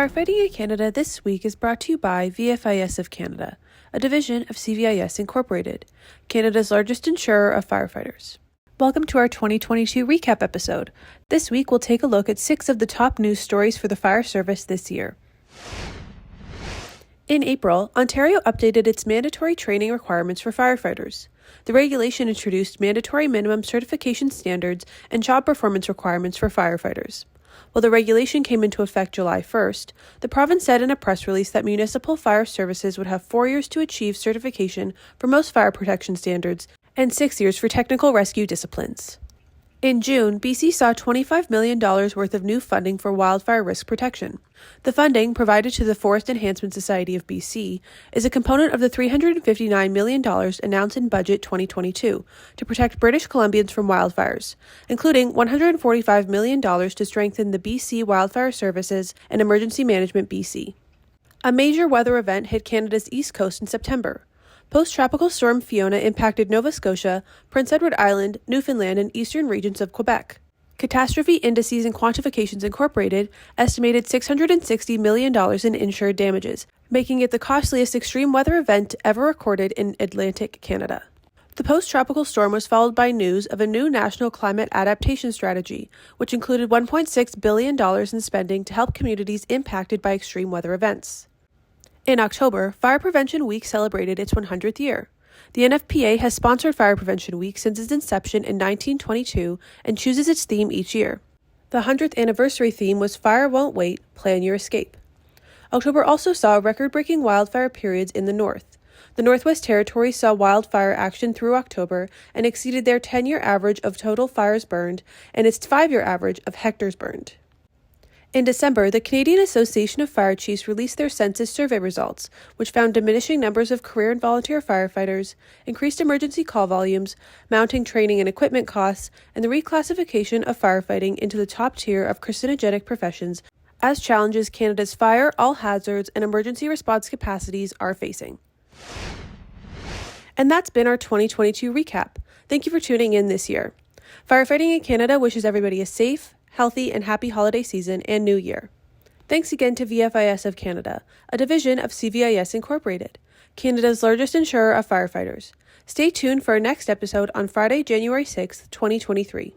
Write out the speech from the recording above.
Firefighting in Canada this week is brought to you by VFIS of Canada, a division of CVIS Incorporated, Canada's largest insurer of firefighters. Welcome to our 2022 recap episode. This week we'll take a look at 6 of the top news stories for the fire service this year. In April, Ontario updated its mandatory training requirements for firefighters. The regulation introduced mandatory minimum certification standards and job performance requirements for firefighters. While the regulation came into effect July 1st, the province said in a press release that municipal fire services would have 4 years to achieve certification for most fire protection standards and 6 years for technical rescue disciplines. In June, BC saw $25 million worth of new funding for wildfire risk protection. The funding, provided to the Forest Enhancement Society of BC, is a component of the $359 million announced in Budget 2022 to protect British Columbians from wildfires, including $145 million to strengthen the BC Wildfire Services and Emergency Management BC. A major weather event hit Canada's east coast in September. Post-tropical storm Fiona impacted Nova Scotia, Prince Edward Island, Newfoundland, and eastern regions of Quebec. Catastrophe Indices and Quantifications Incorporated estimated $660 million in insured damages, making it the costliest extreme weather event ever recorded in Atlantic Canada. The post-tropical storm was followed by news of a new national climate adaptation strategy, which included $1.6 billion in spending to help communities impacted by extreme weather events. In October, Fire Prevention Week celebrated its 100th year. The NFPA has sponsored Fire Prevention Week since its inception in 1922 and chooses its theme each year. The 100th anniversary theme was Fire Won't Wait, Plan Your Escape. October also saw record-breaking wildfire periods in the north. The Northwest Territories saw wildfire action through October and exceeded their 10-year average of total fires burned and its 5-year average of hectares burned. In December, the Canadian Association of Fire Chiefs released their census survey results, which found diminishing numbers of career and volunteer firefighters, increased emergency call volumes, mounting training and equipment costs, and the reclassification of firefighting into the top tier of carcinogenic professions as challenges Canada's fire, all hazards, and emergency response capacities are facing. And that's been our 2022 recap. Thank you for tuning in this year. Firefighting in Canada wishes everybody a safe, healthy, and happy holiday season and new year. Thanks again to VFIS of Canada, a division of CVIS Incorporated, Canada's largest insurer of firefighters. Stay tuned for our next episode on Friday, January 6th, 2023.